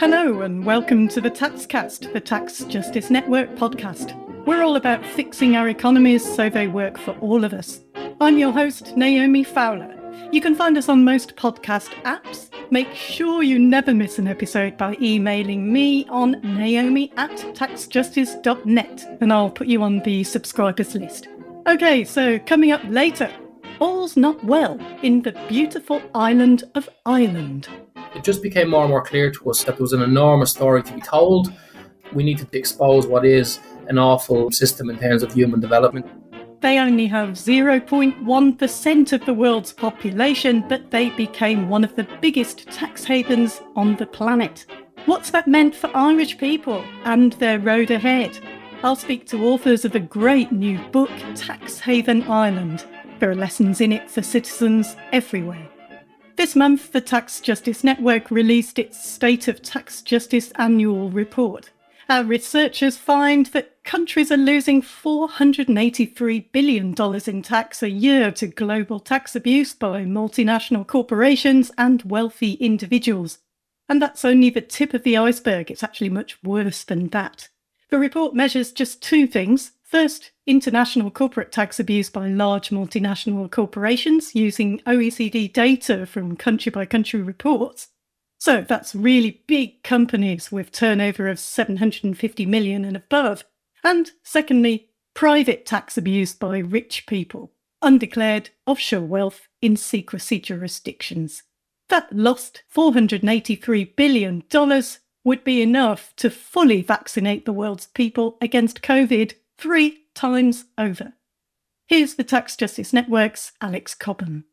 Hello and welcome to the Taxcast, the Tax Justice Network podcast. We're all about fixing our economies so they work for all of us. I'm your host, Naomi Fowler. You can find us on most podcast apps. Make sure you never miss an episode by emailing me on naomi@taxjustice.net and I'll put you on the subscribers list. Okay, so coming up later, all's not well in the beautiful island of Ireland. It just became more and more clear to us that there was an enormous story to be told. We needed to expose what is an awful system in terms of human development. They only have 0.1% of the world's population, but they became one of the biggest tax havens on the planet. What's that meant for Irish people and their road ahead? I'll speak to authors of a great new book, Tax Haven Ireland. There are lessons in it for citizens everywhere. This month, the Tax Justice Network released its State of Tax Justice annual report. Our researchers find that countries are losing $483 billion in tax a year to global tax abuse by multinational corporations and wealthy individuals. And that's only the tip of the iceberg. It's actually much worse than that. The report measures just two things. First, international corporate tax abuse by large multinational corporations using OECD data from country-by-country reports. So that's really big companies with turnover of 750 million and above. And secondly, private tax abuse by rich people, undeclared offshore wealth in secrecy jurisdictions. That lost $483 billion would be enough to fully vaccinate the world's people against COVID 3 times over. Here's the Tax Justice Network's Alex Cobham.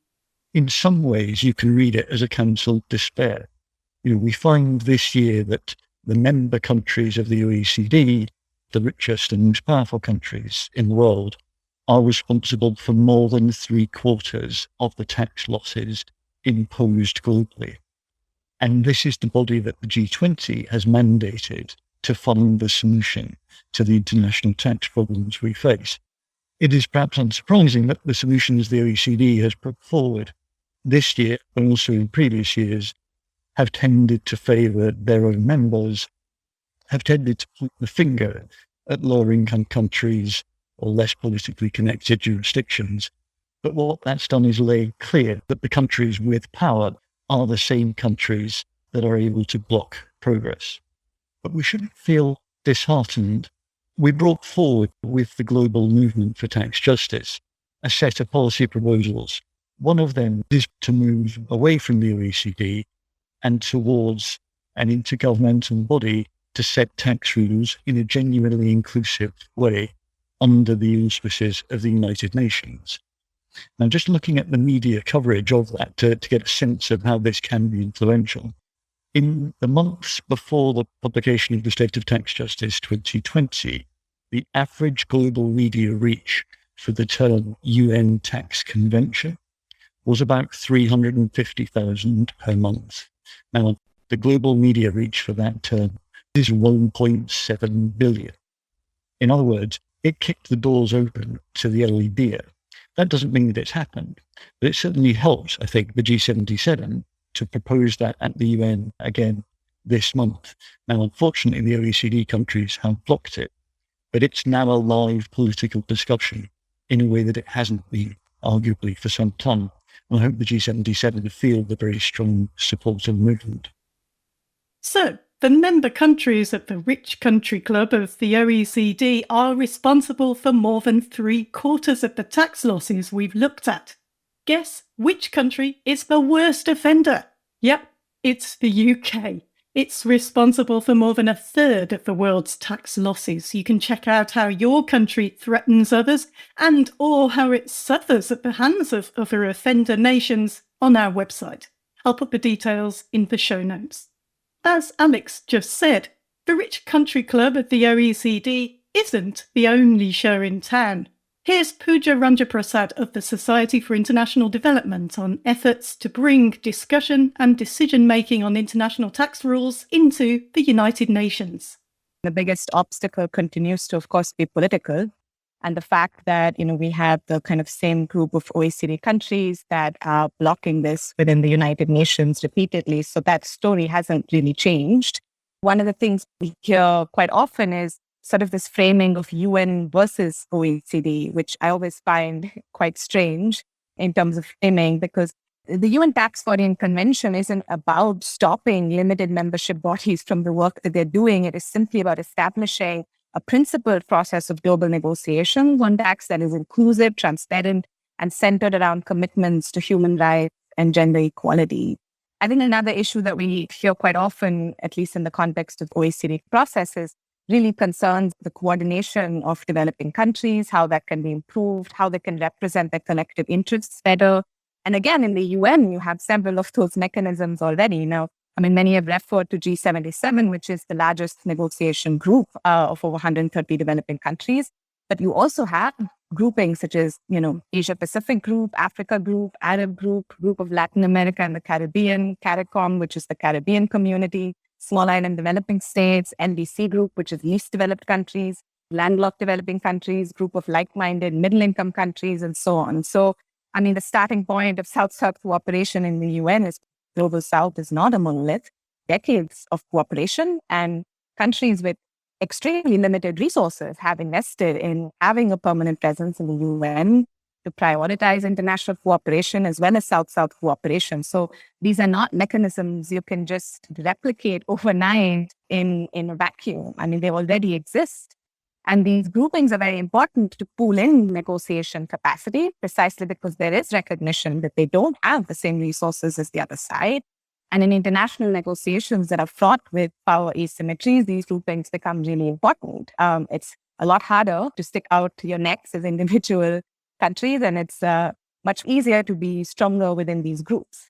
In some ways, you can read it as a counsel despair. We find this year that the member countries of the OECD, the richest and most powerful countries in the world, are responsible for more than 3/4 of the tax losses imposed globally. And this is the body that the G20 has mandated to fund the solution to the international tax problems we face. It is perhaps unsurprising that the solutions the OECD has put forward this year, but also in previous years, have tended to favour their own members, have tended to point the finger at lower income countries or less politically connected jurisdictions. But what that's done is lay clear that the countries with power are the same countries that are able to block progress. But we shouldn't feel disheartened. We brought forward with the global movement for tax justice a set of policy proposals. One of them is to move away from the OECD and towards an intergovernmental body to set tax rules in a genuinely inclusive way under the auspices of the United Nations. Now, just looking at the media coverage of that to get a sense of how this can be influential, in the months before the publication of the State of Tax Justice 2020, the average global media reach for the term UN Tax Convention was about 350,000 per month. Now, the global media reach for that term is 1.7 billion. In other words, it kicked the doors open to the LEBIA. That doesn't mean that it's happened, but it certainly helps, I think, the G77 to propose that at the UN again this month. Now, unfortunately, the OECD countries have blocked it, but it's now a live political discussion in a way that it hasn't been, arguably, for some time. And I hope the G77 feel the very strong support of the movement. So, the member countries of the Rich Country Club of the OECD are responsible for more than 3/4 of the tax losses we've looked at. Guess which country is the worst offender? Yep, it's the UK. It's responsible for more than 1/3 of the world's tax losses. You can check out how your country threatens others and or how it suffers at the hands of other offender nations on our website. I'll put the details in the show notes. As Alex just said, the Rich Country Club of the OECD isn't the only show in town. Here's Pooja Ranjaprasad of the Society for International Development on efforts to bring discussion and decision-making on international tax rules into the United Nations. The biggest obstacle continues to, of course, be political. And the fact that, we have the kind of same group of OECD countries that are blocking this within the United Nations repeatedly. So that story hasn't really changed. One of the things we hear quite often is sort of this framing of UN versus OECD, which I always find quite strange in terms of framing, because the UN Tax-Foreign Convention isn't about stopping limited membership bodies from the work that they're doing. It is simply about establishing a principled process of global negotiation, one tax that is inclusive, transparent, and centered around commitments to human rights and gender equality. I think another issue that we hear quite often, at least in the context of OECD processes, really concerns the coordination of developing countries, how that can be improved, how they can represent their collective interests better. And again, in the UN, you have several of those mechanisms already. Now, I mean, many have referred to G77, which is the largest negotiation group of over 130 developing countries. But you also have groupings such as, Asia Pacific Group, Africa Group, Arab Group, Group of Latin America and the Caribbean, CARICOM, which is the Caribbean community, Small Island Developing States, NDC Group, which is least developed countries, landlocked developing countries, group of like-minded middle-income countries, and so on. So, I mean, the starting point of South-South cooperation in the UN is Global South is not a monolith. Decades of cooperation, and countries with extremely limited resources have invested in having a permanent presence in the UN to prioritize international cooperation as well as South-South cooperation. So these are not mechanisms you can just replicate overnight in a vacuum. I mean, they already exist. And these groupings are very important to pool in negotiation capacity, precisely because there is recognition that they don't have the same resources as the other side. And in international negotiations that are fraught with power asymmetries, these groupings become really important. It's a lot harder to stick out your necks as individual countries, and it's much easier to be stronger within these groups.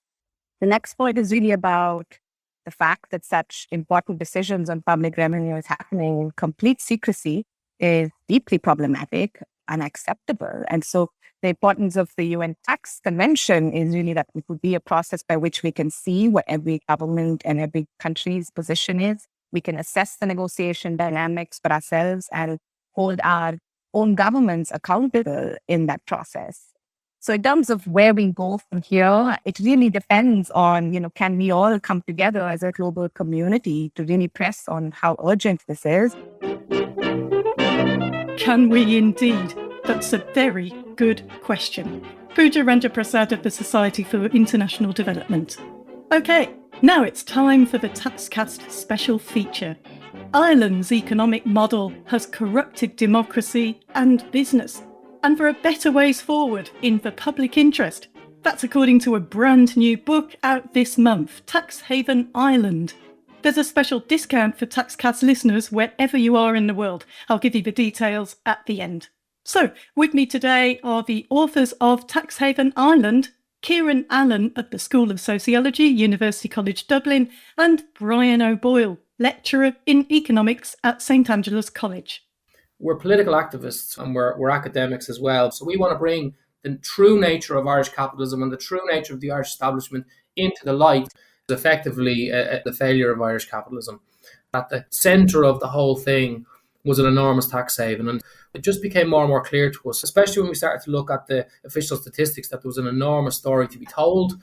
The next point is really about the fact that such important decisions on public revenue is happening in complete secrecy is deeply problematic, unacceptable. And so the importance of the UN Tax Convention is really that it would be a process by which we can see what every government and every country's position is. We can assess the negotiation dynamics for ourselves and hold our own governments accountable in that process. So in terms of where we go from here, it really depends on, can we all come together as a global community to really press on how urgent this is? Can we indeed? That's a very good question. Pooja Ranjaprasad of the Society for International Development. Okay, now it's time for the TaxCast special feature. Ireland's economic model has corrupted democracy and business, and there are better ways forward in the public interest. That's according to a brand new book out this month, Tax Haven Ireland. There's a special discount for TaxCast listeners wherever you are in the world. I'll give you the details at the end. So, with me today are the authors of Tax Haven Ireland, Kieran Allen of the School of Sociology, University College Dublin, and Brian O'Boyle, lecturer in economics at St Angela's College. We're political activists and we're academics as well. So we want to bring the true nature of Irish capitalism and the true nature of the Irish establishment into the light. Effectively the failure of Irish capitalism. At the centre of the whole thing was an enormous tax haven, and it just became more and more clear to us, especially when we started to look at the official statistics, that there was an enormous story to be told.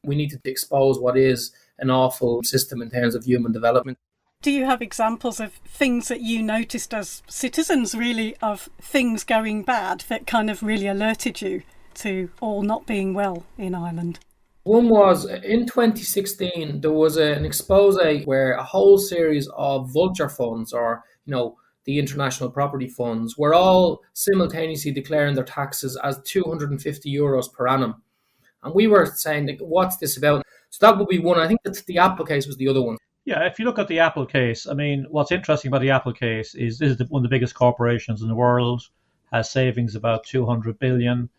We needed to expose what is an awful system in terms of human development. Do you have examples of things that you noticed as citizens, really, of things going bad that kind of really alerted you to all not being well in Ireland? One was in 2016, there was an expose where a whole series of vulture funds, or, the international property funds, were all simultaneously declaring their taxes as €250 per annum. And we were saying, what's this about? So that would be one. I think that the Apple case was the other one. Yeah, if you look at the Apple case, I mean, what's interesting about the Apple case is this is one of the biggest corporations in the world, has savings about 200 billion.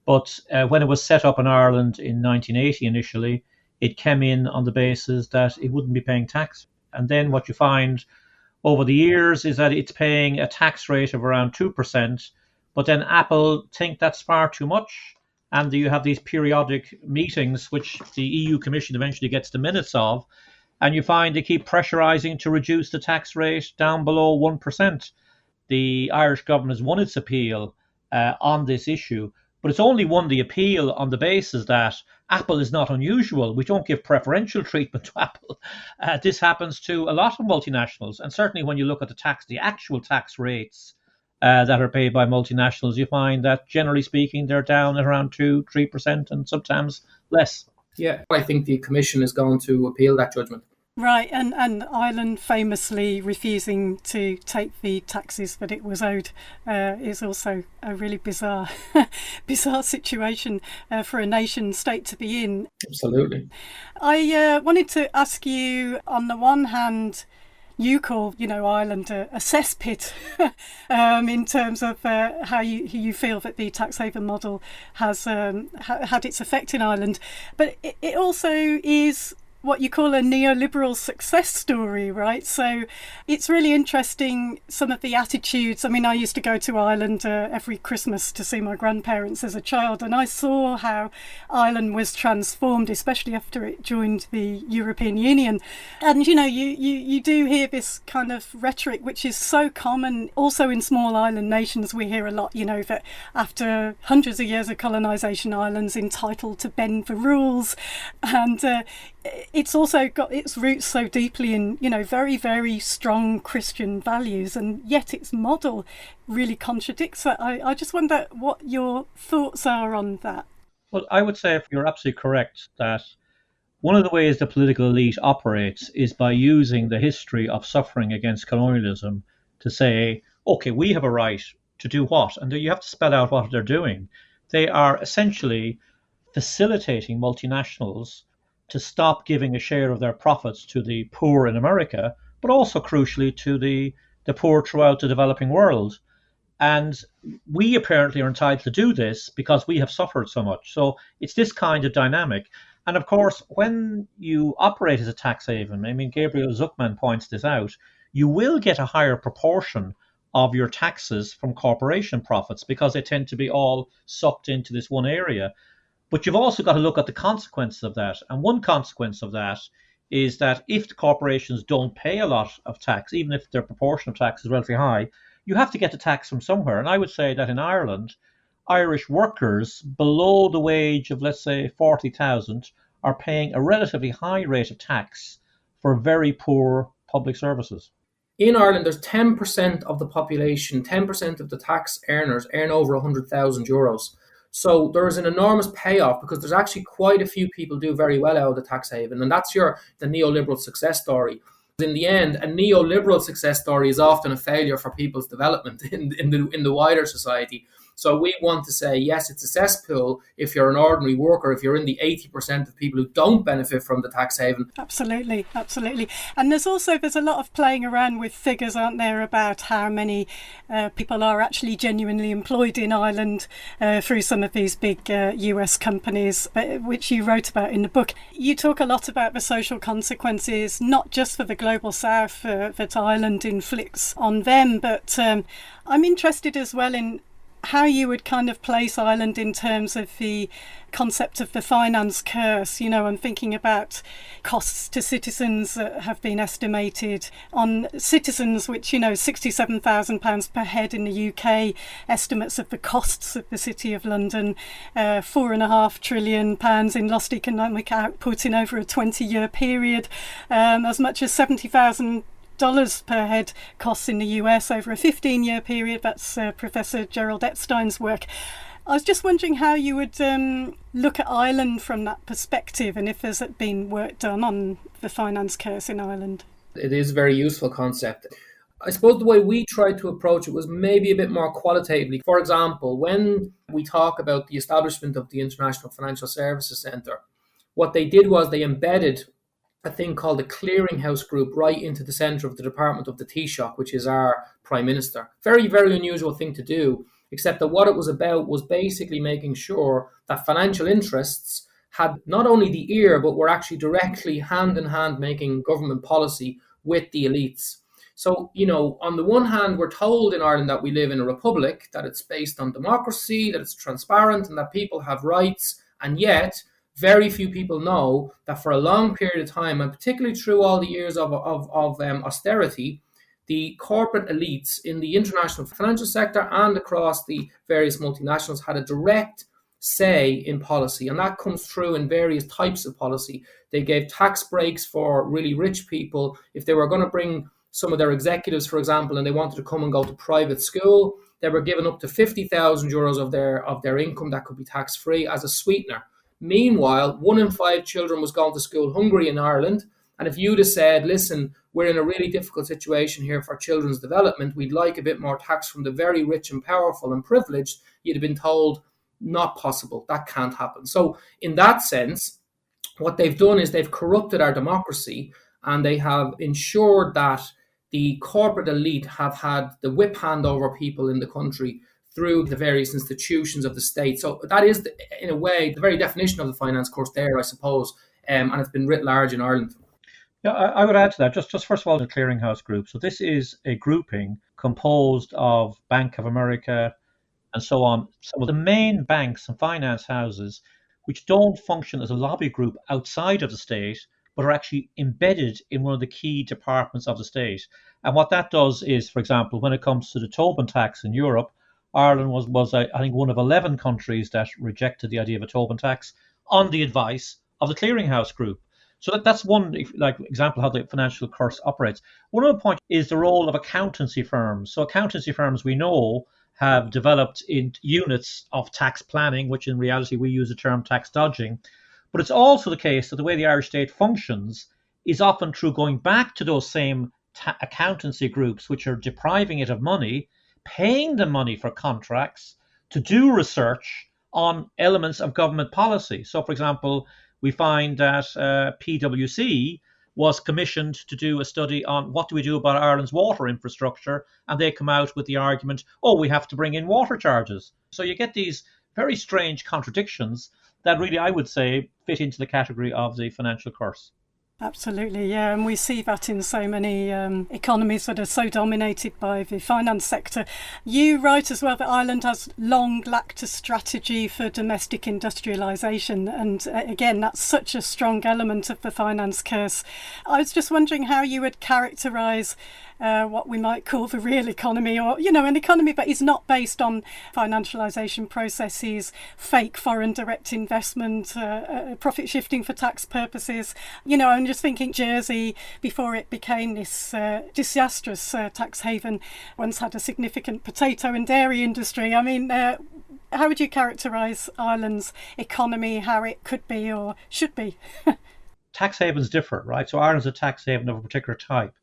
But when it was set up in Ireland in 1980 initially, it came in on the basis that it wouldn't be paying tax. And then what you find over the years is that it's paying a tax rate of around 2%. But then Apple think that's far too much. And you have these periodic meetings, which the EU Commission eventually gets the minutes of. And you find they keep pressurizing to reduce the tax rate down below 1%. The Irish government has won its appeal on this issue. But it's only won the appeal on the basis that Apple is not unusual. We don't give preferential treatment to Apple. This happens to a lot of multinationals. And certainly when you look at the actual tax rates that are paid by multinationals, you find that generally speaking, they're down at around 2-3% and sometimes less. Yeah, I think the Commission is going to appeal that judgment. Right, and Ireland famously refusing to take the taxes that it was owed is also a really bizarre situation for a nation state to be in. Absolutely. I wanted to ask you, on the one hand, you call, Ireland a cesspit in terms of how you feel that the tax haven model has had its effect in Ireland, but it also is what you call a neoliberal success story, right? So it's really interesting, some of the attitudes. I mean, I used to go to Ireland every Christmas to see my grandparents as a child, and I saw how Ireland was transformed, especially after it joined the European Union. And, you do hear this kind of rhetoric, which is so common. Also in small island nations, we hear a lot, that after hundreds of years of colonisation, Ireland's entitled to bend the rules. And it's also got its roots so deeply in, very, very strong Christian values, and yet its model really contradicts that. I just wonder what your thoughts are on that. Well, I would say you're absolutely correct that one of the ways the political elite operates is by using the history of suffering against colonialism to say, okay, we have a right to do what? And you have to spell out what they're doing. They are essentially facilitating multinationals to stop giving a share of their profits to the poor in America, but also crucially to the poor throughout the developing world. And we apparently are entitled to do this because we have suffered so much. So it's this kind of dynamic. And of course, when you operate as a tax haven, I mean, Gabriel Zuckman points this out, you will get a higher proportion of your taxes from corporation profits because they tend to be all sucked into this one area. But you've also got to look at the consequences of that. And one consequence of that is that if the corporations don't pay a lot of tax, even if their proportion of tax is relatively high, you have to get the tax from somewhere. And I would say that in Ireland, Irish workers below the wage of, let's say, 40,000 are paying a relatively high rate of tax for very poor public services. In Ireland, there's 10% of the population, 10% of the tax earners earn over €100,000. So there is an enormous payoff because there's actually quite a few people do very well out of the tax haven. And that's the neoliberal success story. In the end, a neoliberal success story is often a failure for people's development in the wider society. So we want to say, yes, it's a cesspool if you're an ordinary worker, if you're in the 80% of people who don't benefit from the tax haven. Absolutely, absolutely. And there's a lot of playing around with figures, aren't there, about how many people are actually genuinely employed in Ireland through some of these big US companies, which you wrote about in the book. You talk a lot about the social consequences, not just for the global south that Ireland inflicts on them, but I'm interested as well in how you would kind of place Ireland in terms of the concept of the finance curse. I'm thinking about costs to citizens that have been estimated on citizens, which, £67,000 per head in the UK, estimates of the costs of the City of London, £4.5 trillion in lost economic output in over a 20-year period, as much as $70,000 per head costs in the US over a 15-year period. That's Professor Gerald Epstein's work. I was just wondering how you would look at Ireland from that perspective, and if there's been work done on the finance curse in Ireland. It is a very useful concept. I suppose the way we tried to approach it was maybe a bit more qualitatively. For example, when we talk about the establishment of the International Financial Services Centre, what they did was they embedded a thing called the Clearinghouse Group right into the centre of the Department of the Taoiseach, which is our Prime Minister. Very, very unusual thing to do, except that what it was about was basically making sure that financial interests had not only the ear, but were actually directly hand in hand making government policy with the elites. So, on the one hand, we're told in Ireland that we live in a republic, that it's based on democracy, that it's transparent, and that people have rights, and yet very few people know that for a long period of time, and particularly through all the years of austerity, the corporate elites in the international financial sector and across the various multinationals had a direct say in policy, and that comes through in various types of policy. They gave tax breaks for really rich people. If they were going to bring some of their executives, for example, and they wanted to come and go to private school, they were given up to 50,000 euros of their income that could be tax free as a sweetener. Meanwhile, 1 in 5 children was going to school hungry in Ireland. And if you'd have said, listen, we're in a really difficult situation here for children's development, we'd like a bit more tax from the very rich and powerful and privileged, you'd have been told, not possible, that can't happen. So in that sense, what they've done is they've corrupted our democracy, and they have ensured that the corporate elite have had the whip hand over people in the country through the various institutions of the state. So that is, in a way, the very definition of the finance course there, I suppose, and it's been writ large in Ireland. Yeah, I would add to that, just first of all, the clearinghouse group. So this is a grouping composed of Bank of America and so on. Some of the main banks and finance houses which don't function as a lobby group outside of the state, but are actually embedded in one of the key departments of the state. And what that does is, for example, when it comes to the Tobin tax in Europe, Ireland was I think, one of 11 countries that rejected the idea of a Tobin tax on the advice of the clearinghouse group. So that's one example how the financial curse operates. One other point is the role of accountancy firms. So accountancy firms, we know, have developed in units of tax planning, which in reality we use the term tax dodging. But it's also the case that the way the Irish state functions is often through going back to those same accountancy groups which are depriving it of money, paying them money for contracts to do research on elements of government policy. So, for example, we find that PwC was commissioned to do a study on what do we do about Ireland's water infrastructure, and they come out with the argument, oh, we have to bring in water charges. So you get these very strange contradictions that really, I would say, fit into the category of the financial curse. Absolutely, yeah, and we see that in so many economies that are so dominated by the finance sector. You write as well that Ireland has long lacked a strategy for domestic industrialisation, and again, that's such a strong element of the finance curse. I was just wondering how you would characterise what we might call the real economy, or, an economy that is not based on financialisation processes, fake foreign direct investment, profit shifting for tax purposes. I'm just thinking Jersey, before it became this disastrous tax haven, once had a significant potato and dairy industry. I mean, how would you characterise Ireland's economy, how it could be or should be? Tax havens differ, right? So Ireland's a tax haven of a particular type.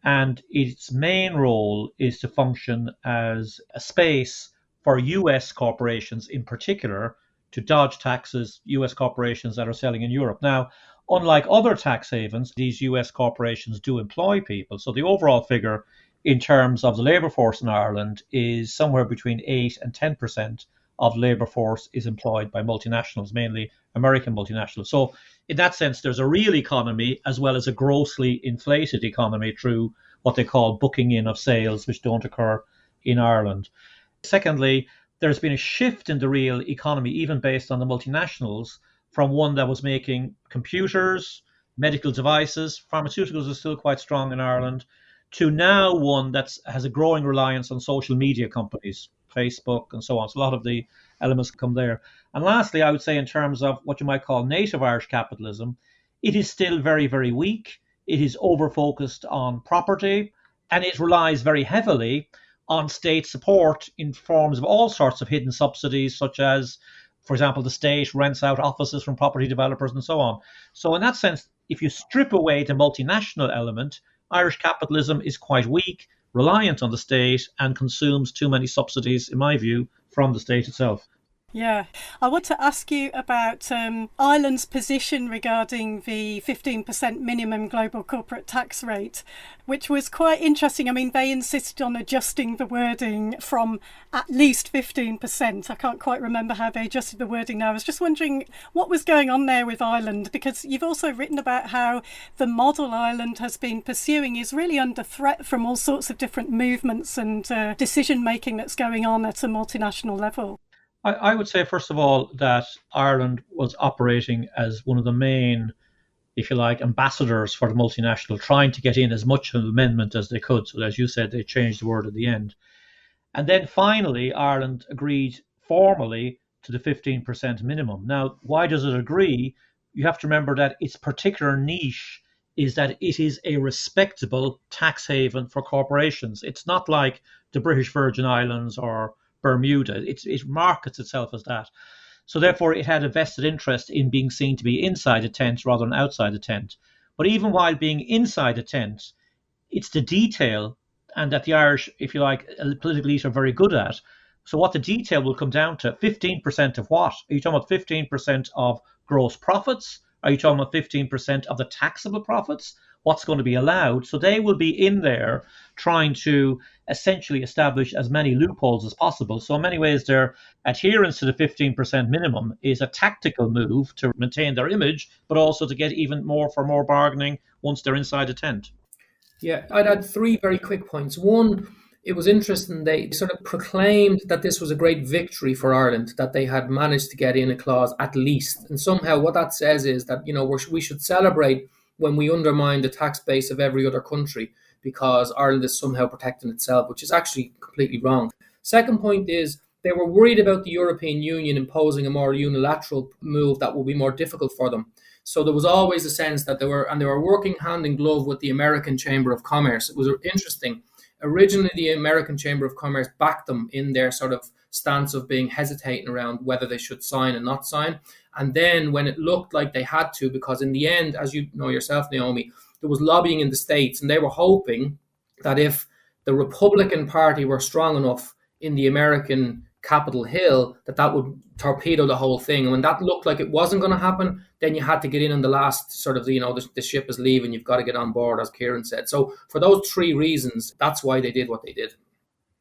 And its main role is to function as a space for US corporations in particular to dodge taxes, US corporations that are selling in Europe. Now, unlike other tax havens, these US corporations do employ people. So the overall figure in terms of the labour force in Ireland is somewhere between 8 and 10% of labour force is employed by multinationals, mainly American multinationals. So in that sense, there's a real economy as well as a grossly inflated economy through what they call booking in of sales, which don't occur in Ireland. Secondly, there's been a shift in the real economy, even based on the multinationals, from one that was making computers, medical devices, pharmaceuticals are still quite strong in Ireland, to now one that has a growing reliance on social media companies, Facebook and so on. So a lot of the elements come there. And lastly, I would say in terms of what you might call native Irish capitalism, it is still very, very weak. It is over-focused on property, and it relies very heavily on state support in forms of all sorts of hidden subsidies, such as, for example, the state rents out offices from property developers and so on. So in that sense, if you strip away the multinational element, Irish capitalism is quite weak, reliant on the state, and consumes too many subsidies, in my view, from the state itself. Yeah, I want to ask you about Ireland's position regarding the 15% minimum global corporate tax rate, which was quite interesting. I mean, they insisted on adjusting the wording from at least 15%. I can't quite remember how they adjusted the wording now. I was just wondering what was going on there with Ireland, because you've also written about how the model Ireland has been pursuing is really under threat from all sorts of different movements and decision making that's going on at a multinational level. I would say, first of all, that Ireland was operating as one of the main, if you like, ambassadors for the multinational, trying to get in as much of an amendment as they could. So as you said, they changed the word at the end. And then finally, Ireland agreed formally to the 15% minimum. Now, why does it agree? You have to remember that its particular niche is that it is a respectable tax haven for corporations. It's not like the British Virgin Islands or Bermuda. It markets itself as that. So therefore, it had a vested interest in being seen to be inside a tent rather than outside a tent. But even while being inside a tent, it's the detail, and that the Irish, if you like, political elite are very good at. So what the detail will come down to, 15% of what? Are you talking about 15% of gross profits? Are you talking about 15% of the taxable profits? What's going to be allowed? So they will be in there trying to essentially establish as many loopholes as possible. So in many ways, their adherence to the 15% minimum is a tactical move to maintain their image, but also to get even more for more bargaining once they're inside a tent. Yeah, I'd add three very quick points. One, it was interesting, they sort of proclaimed that this was a great victory for Ireland, that they had managed to get in a clause at least. And somehow what that says is that, we should celebrate when we undermine the tax base of every other country, because Ireland is somehow protecting itself, which is actually completely wrong. Second point is they were worried about the European Union imposing a more unilateral move that will be more difficult for them. So there was always a sense that they were working hand in glove with the American Chamber of Commerce. It was interesting. Originally, the American Chamber of Commerce backed them in their sort of stance of being hesitating around whether they should sign and not sign. And then when it looked like they had to, because in the end, as you know yourself, Naomi, there was lobbying in the States, and they were hoping that if the Republican Party were strong enough in the American Capitol Hill, that would torpedo the whole thing. And when that looked like it wasn't going to happen, then you had to get in on the last sort of, the ship is leaving, you've got to get on board, as Kieran said. So for those three reasons, that's why they did what they did.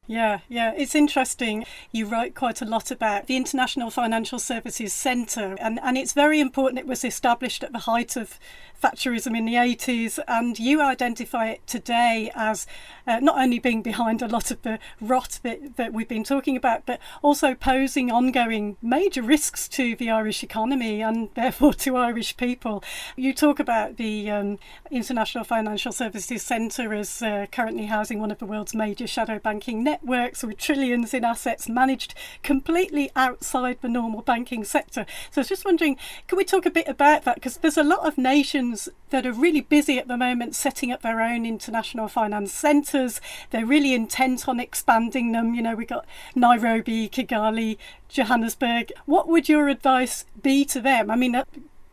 Yeah, it's interesting. You write quite a lot about the International Financial Services Centre, and it's very important. It was established at the height of Thatcherism in the 80s, and you identify it today as not only being behind a lot of the rot that we've been talking about, but also posing ongoing major risks to the Irish economy and therefore to Irish people. You talk about the International Financial Services Centre as currently housing one of the world's major shadow banking networks with trillions in assets managed completely outside the normal banking sector. So I was just wondering, can we talk a bit about that? Because there's a lot of nations that are really busy at the moment setting up their own international finance centres. They're really intent on expanding them. We've got Nairobi, Kigali, Johannesburg. What would your advice be to them? I mean,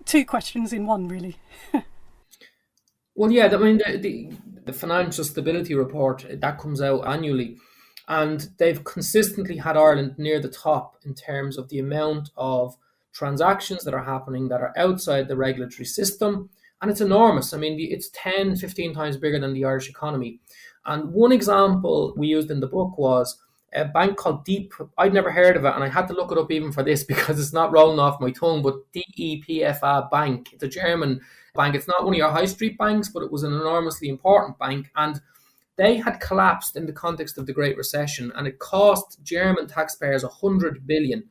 two questions in one, really. Well, yeah, I mean, the Financial Stability Report, that comes out annually, and they've consistently had Ireland near the top in terms of the amount of transactions that are happening that are outside the regulatory system. And it's enormous. I mean, it's 10, 15 times bigger than the Irish economy. And one example we used in the book was a bank called Deep. I'd never heard of it, and I had to look it up even for this because it's not rolling off my tongue, but Epfr Bank. It's a German bank. It's not one of your high street banks, but it was an enormously important bank. And they had collapsed in the context of the Great Recession, and it cost German taxpayers 100 billion.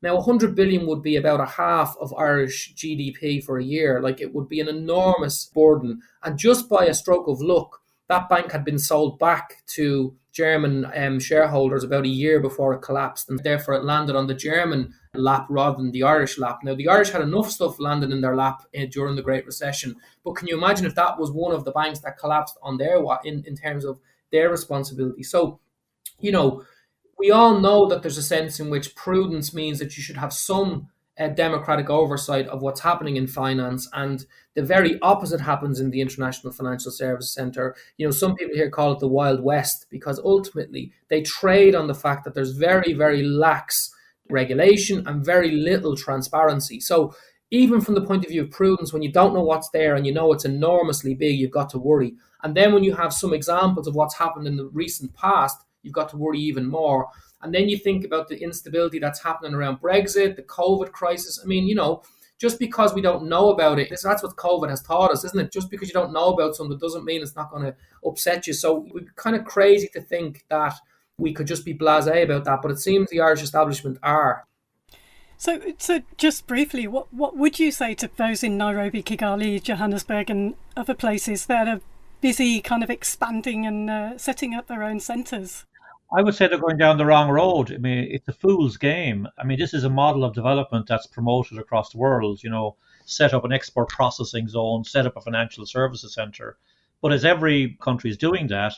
Now, 100 billion would be about a half of Irish GDP for a year. Like, it would be an enormous burden. And just by a stroke of luck, that bank had been sold back to German shareholders about a year before it collapsed. And therefore, it landed on the German lap rather than the Irish lap. Now, the Irish had enough stuff landed in their lap during the Great Recession. But can you imagine if that was one of the banks that collapsed on their in terms of their responsibility? So, we all know that there's a sense in which prudence means that you should have some democratic oversight of what's happening in finance, and the very opposite happens in the International Financial Services Centre. Some people here call it the Wild West, because ultimately they trade on the fact that there's very, very lax regulation and very little transparency. So even from the point of view of prudence, when you don't know what's there and it's enormously big, you've got to worry. And then when you have some examples of what's happened in the recent past, you've got to worry even more. And then you think about the instability that's happening around Brexit, the COVID crisis. I mean, just because we don't know about it, that's what COVID has taught us, isn't it? Just because you don't know about something doesn't mean it's not going to upset you. So we're kind of crazy to think that we could just be blasé about that, but it seems the Irish establishment are. So just briefly, what would you say to those in Nairobi, Kigali, Johannesburg and other places that are busy kind of expanding and setting up their own centres? I would say they're going down the wrong road. I mean, it's a fool's game. I mean, this is a model of development that's promoted across the world, set up an export processing zone, set up a financial services center. But as every country is doing that,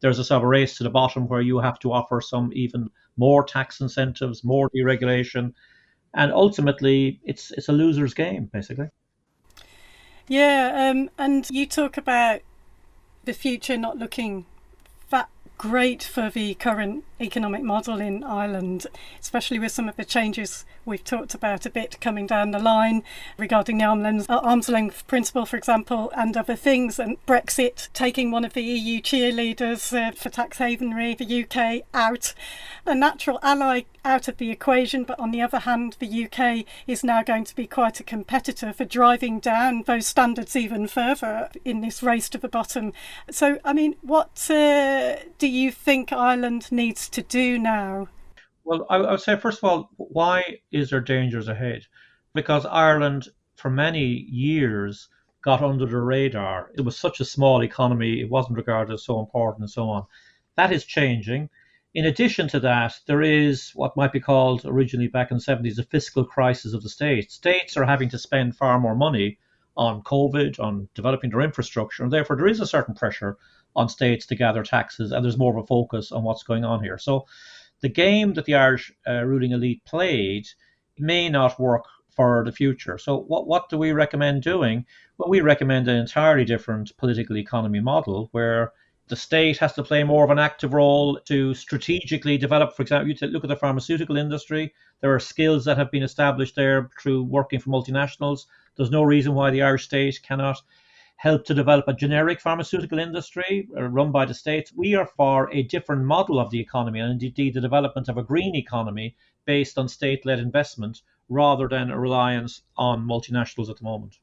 there's a sort of race to the bottom where you have to offer some even more tax incentives, more deregulation, and ultimately it's a loser's game, basically. Yeah, and you talk about the future not looking that great for the current economic model in Ireland, especially with some of the changes we've talked about a bit coming down the line regarding the arm's length principle, for example, and other things, and Brexit taking one of the EU cheerleaders for tax havenry, the UK, out. A natural ally out of the equation, but on the other hand, the UK is now going to be quite a competitor for driving down those standards even further in this race to the bottom. So, I mean, what do you think Ireland needs to do now? Well, I would say, first of all, why is there dangers ahead? Because Ireland, for many years, got under the radar. It was such a small economy, it wasn't regarded as so important and so on. That is changing. In addition to that, there is what might be called originally back in the 70s a fiscal crisis of the state. States are having to spend far more money on COVID, on developing their infrastructure, and therefore there is a certain pressure on states to gather taxes, and there's more of a focus on what's going on here. So the game that the Irish ruling elite played may not work for the future. So what do we recommend doing? Well, we recommend an entirely different political economy model where the state has to play more of an active role to strategically develop. For example, you look at the pharmaceutical industry. There are skills that have been established there through working for multinationals. There's no reason why the Irish state cannot help to develop a generic pharmaceutical industry run by the states. We are for a different model of the economy and indeed the development of a green economy based on state-led investment rather than a reliance on multinationals at the moment.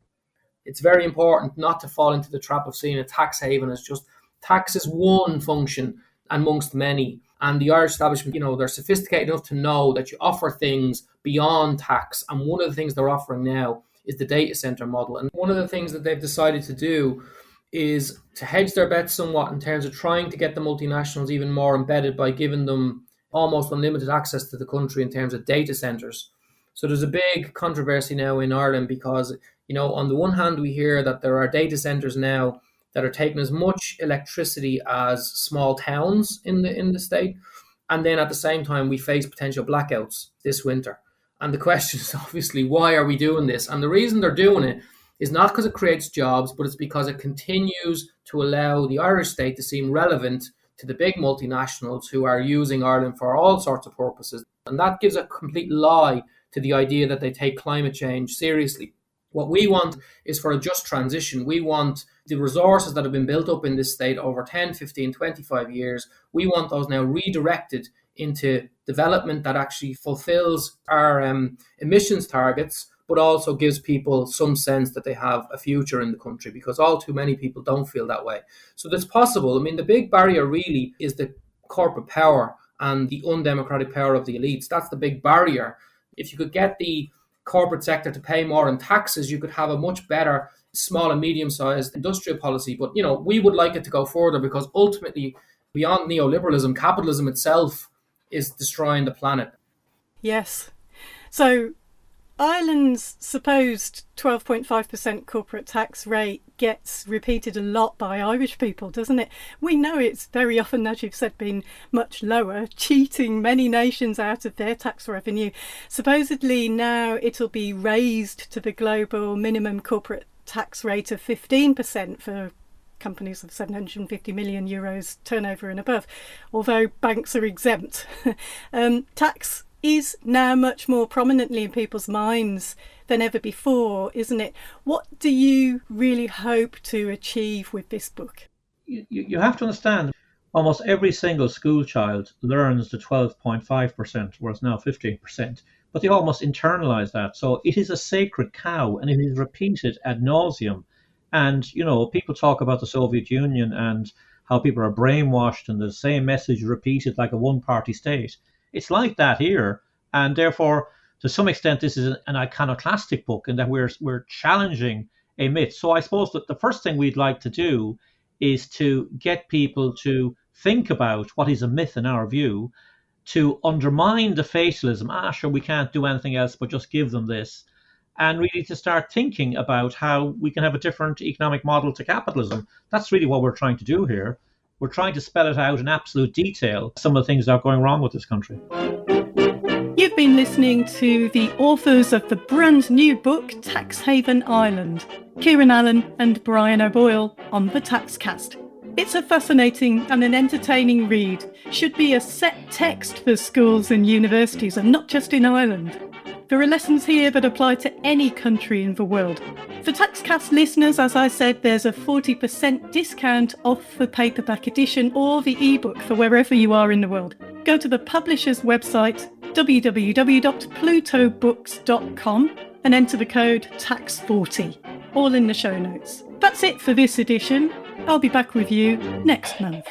It's very important not to fall into the trap of seeing a tax haven as just tax is one function amongst many. And the Irish establishment, they're sophisticated enough to know that you offer things beyond tax. And one of the things they're offering now is the data center model. And one of the things that they've decided to do is to hedge their bets somewhat in terms of trying to get the multinationals even more embedded by giving them almost unlimited access to the country in terms of data centers. So there's a big controversy now in Ireland because, on the one hand, we hear that there are data centers now that are taking as much electricity as small towns in the state. And then at the same time, we face potential blackouts this winter. And the question is obviously, why are we doing this? And the reason they're doing it is not because it creates jobs, but it's because it continues to allow the Irish state to seem relevant to the big multinationals who are using Ireland for all sorts of purposes. And that gives a complete lie to the idea that they take climate change seriously. What we want is for a just transition. We want the resources that have been built up in this state over 10, 15, 25 years. We want those now redirected into development that actually fulfills our emissions targets, but also gives people some sense that they have a future in the country, because all too many people don't feel that way. So that's possible. I mean, the big barrier really is the corporate power and the undemocratic power of the elites. That's the big barrier. If you could get the corporate sector to pay more in taxes, you could have a much better small and medium-sized industrial policy. But, we would like it to go further because ultimately, beyond neoliberalism, capitalism itself is destroying the planet. Yes. So Ireland's supposed 12.5% corporate tax rate gets repeated a lot by Irish people, doesn't it? We know it's very often, as you've said, been much lower, cheating many nations out of their tax revenue. Supposedly now it'll be raised to the global minimum corporate tax rate of 15% for companies of 750 million euros turnover and above, although banks are exempt. Tax is now much more prominently in people's minds than ever before, isn't it? What do you really hope to achieve with this book? You have to understand, almost every single school child learns the 12.5%, whereas now 15%, but they almost internalize that. So it is a sacred cow and it is repeated ad nauseum. And, people talk about the Soviet Union and how people are brainwashed and the same message repeated like a one-party state. It's like that here. And therefore, to some extent, this is an iconoclastic book in that we're challenging a myth. So I suppose that the first thing we'd like to do is to get people to think about what is a myth in our view, to undermine the fatalism, sure, we can't do anything else but just give them this, and really to start thinking about how we can have a different economic model to capitalism. That's really what we're trying to do here. We're trying to spell it out in absolute detail, some of the things that are going wrong with this country. You've been listening to the authors of the brand new book, Tax Haven Island, Kieran Allen and Brian O'Boyle, on the Taxcast. It's a fascinating and an entertaining read. Should be a set text for schools and universities, and not just in Ireland. There are lessons here that apply to any country in the world. For Taxcast listeners, as I said, there's a 40% discount off the paperback edition or the ebook for wherever you are in the world. Go to the publisher's website, www.plutobooks.com, and enter the code TAX40, all in the show notes. That's it for this edition. I'll be back with you next month.